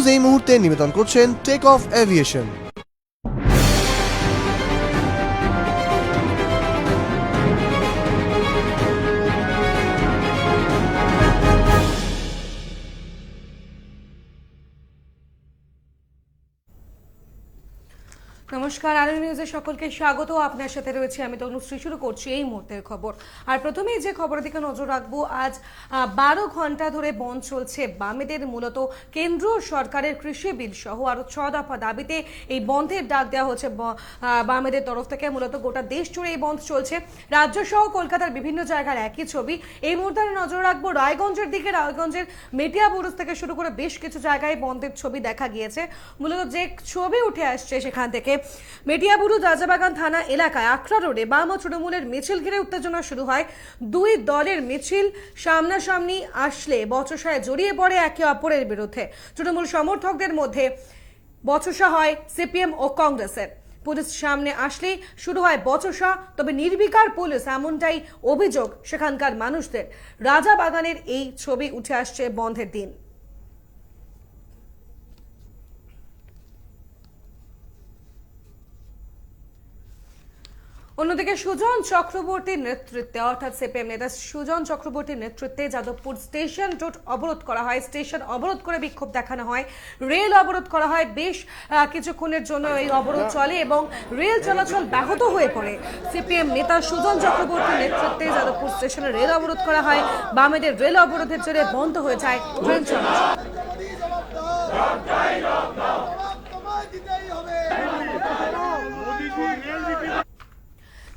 News এই মুহূর্তে নিবেদন করছেন টেক অফ এভিয়েশন। নমস্কার, আরএন নিউজে সকলকে স্বাগত। আপনার সাথে রয়েছে আমি তনুশ্রী। শুরু করছি এই মুহূর্তের খবর। আর প্রথমেই যে খবরের দিকে নজর রাখবো, আজ 12 ঘন্টা ধরে বন্ধ চলছে বামেদের। মূলত কেন্দ্র সরকারের কৃষি বিল সহ আরো 6 দফা দাবিতে এই বন্ধের ডাক দেওয়া হচ্ছে বামেদের তরফ থেকে। মূলত গোটা দেশ জুড়ে এই বন্ধ চলছে, রাজ্য সহ কলকাতার বিভিন্ন জায়গার একই ছবি। এই মুহূর্তে নজর রাখবো রায়গঞ্জের দিকে। রায়গঞ্জের মেটিয়া বুরুজ থেকে শুরু করে বেশ কিছু জায়গায় বন্ধের ছবি দেখা গিয়েছে। মূলত যে ছবি উঠে আসছে সেখান থেকে মেটিয়াবুরুজ রাজাবাগান থানা এলাকায় আকরা রোডে বাম ও তৃণমূলের মিছিল ঘিরে উত্তেজনা শুরু হয়। দুই দলের মিছিল সামনাসামনি আসলে বচসায় জড়িয়ে পড়ে একে অপরের বিরুদ্ধে। তৃণমূল সমর্থকদের মধ্যে বচসা হয় সিপিএম ও কংগ্রেসের। পুলিশ সামনে আসলেই শুরু হয় বচসা, তবে নির্বিকার পুলিশ, এমনটাই অভিযোগ সেখানকার মানুষদের। রাজাবাগানের এই ছবি উঠে আসছে বন্ধের দিন। অন্যদিকে সুজন চক্রবর্তীর নেতৃত্বে, অর্থাৎ সিপিএম নেতা সুজন চক্রবর্তীর নেতৃত্বে যাদবপুর স্টেশন রোড অবরোধ করা হয়। স্টেশন অবরোধ করে বিক্ষোভ দেখানো হয়, রেল অবরোধ করা হয়। বেশ কিছুক্ষণের জন্য এই অবরোধ চলে এবং রেল চলাচল ব্যাহত হয়ে পড়ে। সিপিএম নেতা সুজন চক্রবর্তীর নেতৃত্বে যাদবপুর স্টেশনে রেল অবরোধ করা হয়। বামেদের রেল অবরোধের জেরে বন্ধ হয়ে যায় ট্রেন চলাচল।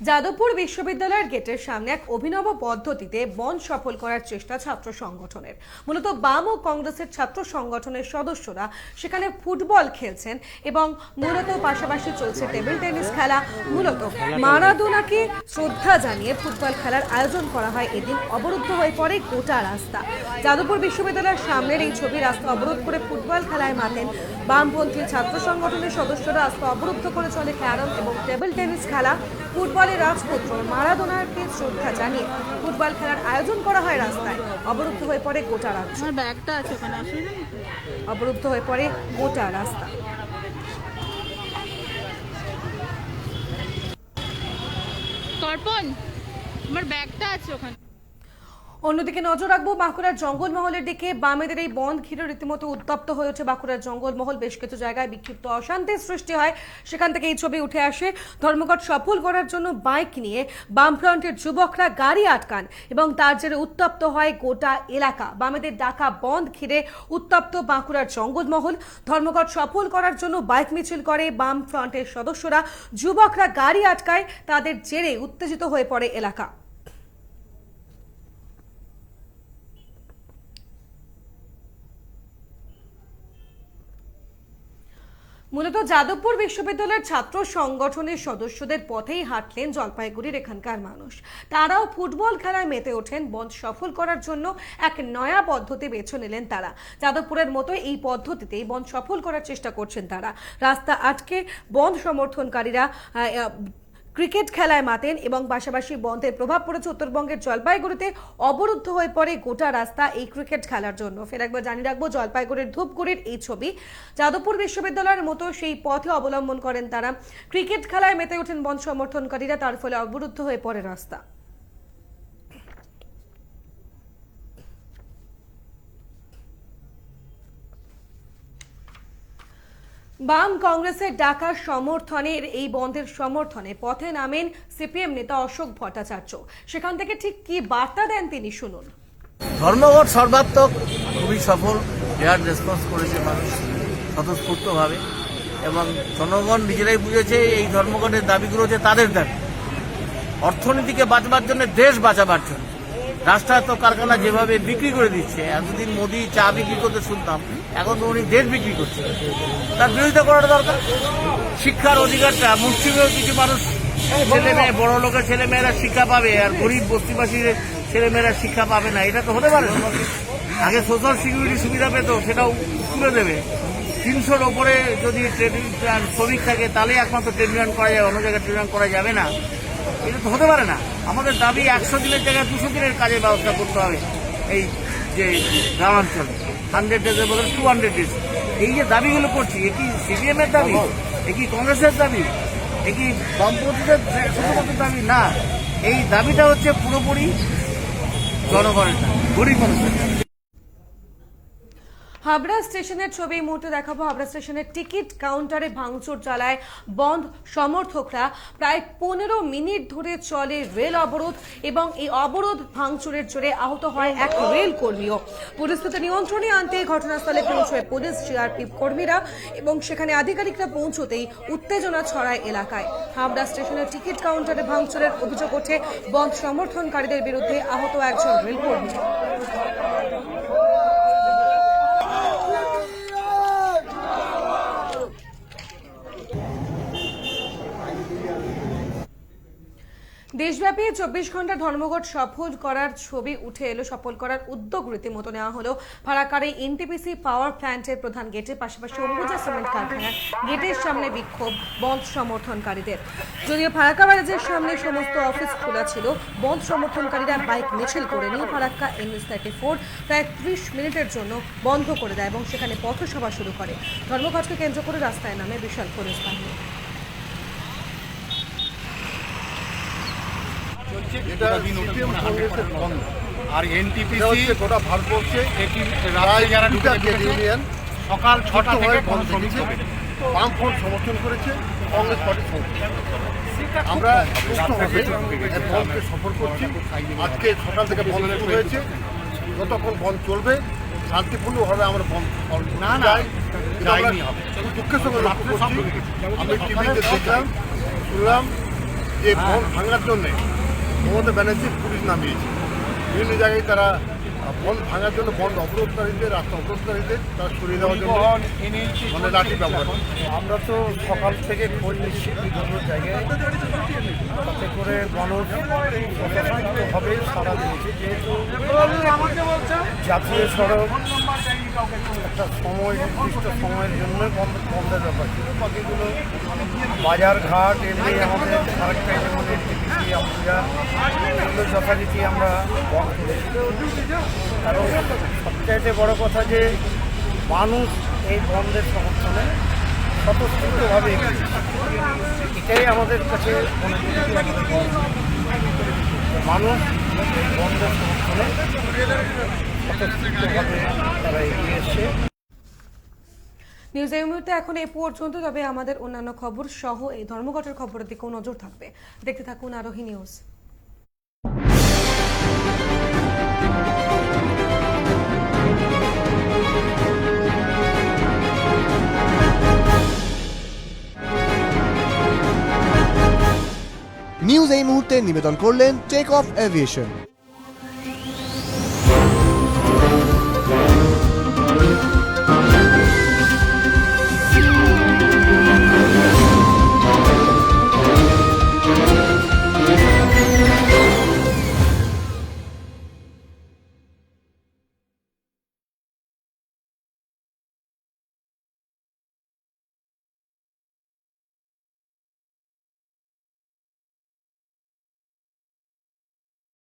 যাদবপুর বিশ্ববিদ্যালয়ের গেটের সামনে এক অভিনব পদ্ধতিতে বন্ধ সফল করার চেষ্টা ছাত্র সংগঠনের। মূলত বাম ও কংগ্রেসের ছাত্র সংগঠনের সদস্যরা সেখানে ফুটবল খেলছেন এবং মূলত পাশাপাশি চলছে টেবিল টেনিস খেলা। মূলত মারাদোনাকে শ্রদ্ধা জানিয়ে ফুটবল খেলার আয়োজন করা হয় এদিন। অবরুদ্ধ হয়ে পড়ে গোটা রাস্তা। যাদবপুর বিশ্ববিদ্যালয়ের সামনের এই ছবি। রাস্তা অবরোধ করে ফুটবল খেলায় মাতেন বামপন্থী ছাত্র সংগঠনের সদস্যরা। রাস্তা অবরুদ্ধ করে চলে ক্যারম এবং টেবিল টেনিস খেলা। ফুটবলের রাজপুত্র মারাদোনাকে শ্রদ্ধা জানিয়ে ফুটবল খেলার আয়োজন করা হয় রাস্তায়। অবরুদ্ধ হয়ে পড়ে গোটা রাস্তা। আমার ব্যাগটা আছে ওখানে, আসলে অবরুদ্ধ হয়ে পড়ে গোটা রাস্তা। তর্পণ, আমার ব্যাগটা আছে ওখানে। অন্যদিকে নজর রাখবো বাঁকুড়ার জঙ্গলমহলের দিকে। বামেদের এই বন্ধ ঘিরে রীতিমতো উত্তপ্ত হয়েছে বাঁকুড়ার জঙ্গলমহল। বেশ কিছু জায়গায় বিক্ষিপ্ত অশান্তির সৃষ্টি হয়, সেখান থেকে এই ছবি উঠে আসে। ধর্মঘট সফল করার জন্য বাইক নিয়ে বামফ্রন্টের যুবকরা গাড়ি আটকান এবং তার জেরে উত্তপ্ত হয় গোটা এলাকা। বামেদের ডাকা বন্ধ ঘিরে উত্তপ্ত বাঁকুড়ার জঙ্গলমহল। ধর্মঘট সফল করার জন্য বাইক মিছিল করে বামফ্রন্টের সদস্যরা। যুবকরা গাড়ি আটকায়, তাদের জেরে উত্তেজিত হয়ে পড়ে এলাকা। মূলত যাদবপুর বিশ্ববিদ্যালয়ের ছাত্র সংগঠনের সদস্যদের পথেই হাঁটলেন জলপাইগুড়ির এখানকার মানুষ। তারাও ফুটবল খেলায় মেতে ওঠেন। বন্ধ সফল করার জন্য এক নয়া পদ্ধতি বেছে নিলেন তারা। যাদবপুরের মতো এই পদ্ধতিতেই বন্ধ সফল করার চেষ্টা করছেন তারা। রাস্তা আটকে বন্ধ সমর্থনকারীরা ক্রিকেট খেলায় মাতেন এবং পাশাপাশি বন্ধের প্রভাব পড়েছে উত্তরবঙ্গের জলপাইগুড়িতে। অবরুদ্ধ হয়ে পড়ে গোটা রাস্তা এই ক্রিকেট খেলার জন্য। ফের একবার জানিয়ে রাখবো জলপাইগুড়ির ধূপগুড়ির এই ছবি। যাদবপুর বিশ্ববিদ্যালয়ের মতো সেই পথে অবলম্বন করেন তারা। ক্রিকেট খেলায় মেতে ওঠেন বন্ধ সমর্থনকারীরা, তার ফলে অবরুদ্ধ হয়ে পড়ে রাস্তা। বাম কংগ্রেসের ডাকা সমর্থনের এই বন্ধের সমর্থনে পথে নামেন সিপিএম নেতা অশোক ভট্টাচার্য। সেখান থেকে ঠিক কি বার্তা দেন তিনি, শুনুন। ধর্মঘট সর্বাত্মক খুবই সফল। এয়ার রেসপন্স করেছে মানুষ স্বতঃস্ফূর্তভাবে এবং জনগণ নিজেরাই বুঝেছে এই ধর্মঘটের দাবিগুলো হচ্ছে তাদের দাবি। অর্থনীতিকে বাঁচবার জন্য, দেশ বাঁচাবার জন্য। রাষ্ট্রায়ত্ত কারখানা যেভাবে বিক্রি করে দিচ্ছে, এতদিন মোদি চা বিক্রি করতে শুনতাম, এখন তো উনি দেশ বিক্রি করছে। তার বিরোধিতা করার দরকার। শিক্ষার অধিকারটা মুসলিমের কিছু মানুষ, ছেলে মেয়ে, বড় লোকের ছেলে মেয়েরা শিক্ষা পাবে আর গরিব বস্তিবাসীর ছেলে মেয়েরা শিক্ষা পাবে না, এটা তো হতে পারে না। আগে সোশ্যাল সিকিউরিটি সুবিধা পেত, সেটাও তুলে দেবে। 300-র ওপরে যদি ট্রেনিং শ্রমিক থাকে তাহলেই একমাত্র ট্রেনিং করা যাবে, অন্য জায়গায় ট্রেনিং করা যাবে না। এটা তো হতে পারে না। আমাদের দাবি 100 দিনের জায়গায় 200 দিনের কাজের ব্যবস্থা করতে হবে। এই যে গ্রামাঞ্চলে 100 ডেজের বদলে 200 ডেজ, এই যে দাবিগুলো করছি, এ কি সিপিএম এর দাবি, এ কি কংগ্রেসের দাবি, এ কি বামপন্থীদের শুধুমাত্র দাবি না, এই দাবিটা হচ্ছে পুরোপুরি জনগণের দাবি, গরিব মানুষের দাবি। হাবড়া স্টেশনের ছবি এই মুহূর্তে দেখাবো। হাবড়া স্টেশনের টিকিট কাউন্টারে ভাঙচুর চালায় বন্ধ সমর্থকরা। প্রায় 15 মিনিট ধরে চলে রেল অবরোধ এবং এই অবরোধ ভাঙচুরের জোরে আহত হয় এক রেল কর্মীও। পরিস্থিতি নিয়ন্ত্রণে আনতে ঘটনাস্থলে পৌঁছয় পুলিশ, জিআরপি কর্মীরা এবং সেখানে আধিকারিকরা পৌঁছতেই উত্তেজনা ছড়ায় এলাকায়। হাবড়া স্টেশনের টিকিট কাউন্টারে ভাঙচুরের অভিযোগ ওঠে বন্ধ সমর্থনকারীদের বিরুদ্ধে। আহত একজন রেল কর্মী। দেশব্যাপী 24 ঘন্টা ধর্মঘট সফল করার ছবি উঠে এলো। সফল করার উদ্যোগ রীতিমতো নেওয়া হলো ফারাক্কার এনটিপিসি পাওয়ার প্ল্যান্টের প্রধান গেটের পাশাপাশি অম্বুজা সিমেন্ট কারখানার গেটের সামনে বিক্ষোভ বন্ধ সমর্থনকারীদের। যদিও ফারাক্কা ব্যারাজের সামনে সমস্ত অফিস খোলা ছিল, বন্ধ সমর্থনকারীরা বাইক মিছিল করে নিয়ে ফারাক্কা NH34 প্রায় 30 মিনিটের জন্য বন্ধ করে দেয় এবং সেখানে পথসভা শুরু করে। ধর্মঘটকে কেন্দ্র করে রাস্তায় নামে বিশাল পুলিশ বাহিনী। এটা সিপিএম কংগ্রেসের বন্ধ আর এনটিপিসি গোটা ভারতবর্ষে ইউনিয়ন সকাল 6টা থেকে বন্ধ চলছে। বামফ্রন্ট সমর্থন করেছে, কংগ্রেস পার্টি সমর্থন। আমরা সুষ্ঠুভাবে এই বন্ধকে সফল করছি। আজকে সকাল থেকে বন্ধ শুরু হয়েছে, যতক্ষণ বন্ধ চলবে শান্তিপূর্ণভাবে আমরা বন্ধ যাইনি হবে। দুঃখের সঙ্গে লক্ষ্য করছি, আমি টিভিতে দেখলাম শুনলাম যে বন্ধ ভাঙার জন্যে মমতা ব্যানার্জির পুলিশ নামিয়েছে। বিভিন্ন জায়গায় তারা বন্ধ ভাঙার জন্য বন্ধ অবরোধকারীদের, রাস্তা অবরোধকারীদের তারা সরিয়ে দেওয়ার জন্য মানে লাঠি ব্যবহার করে। আমরা তো সকাল থেকে খোঁজ নিচ্ছি বিভিন্ন জায়গায়, তাতে করে মানুষ হবে সারা দিয়েছে। যেহেতু জাতীয় সড়ক একটা সময় নির্দিষ্ট সময়ের জন্য বন্ধের ব্যাপার ছিল, বাকিগুলো বাজার ঘাট এমনি আমাদের আরেকটা যেমন এনটিপিসি অম্বুজা এগুলো যথারীতি আমরা বন্ধ করেছি। কারণ সবচাইতে বড় কথা যে মানুষ এই বন্ধের সমর্থনে স্বতঃস্ফূর্তভাবে এটাই আমাদের কাছে মনে করি মানুষ এই বন্ধের সমর্থনে স্বতঃস্ফূর্তভাবে তারা এগিয়ে এসছে। নিউজ এই মুহূর্তে এখন এই পর্যন্ত, তবে আমাদের অন্যান্য খবর সহ এই ধর্মঘটের খবরের দিকেও নজর থাকবে। দেখতে থাকুন আরোহী নিউজ। নিউজ এই মুহূর্তে নিবেদন করলেন টেক অফ এভিয়েশন।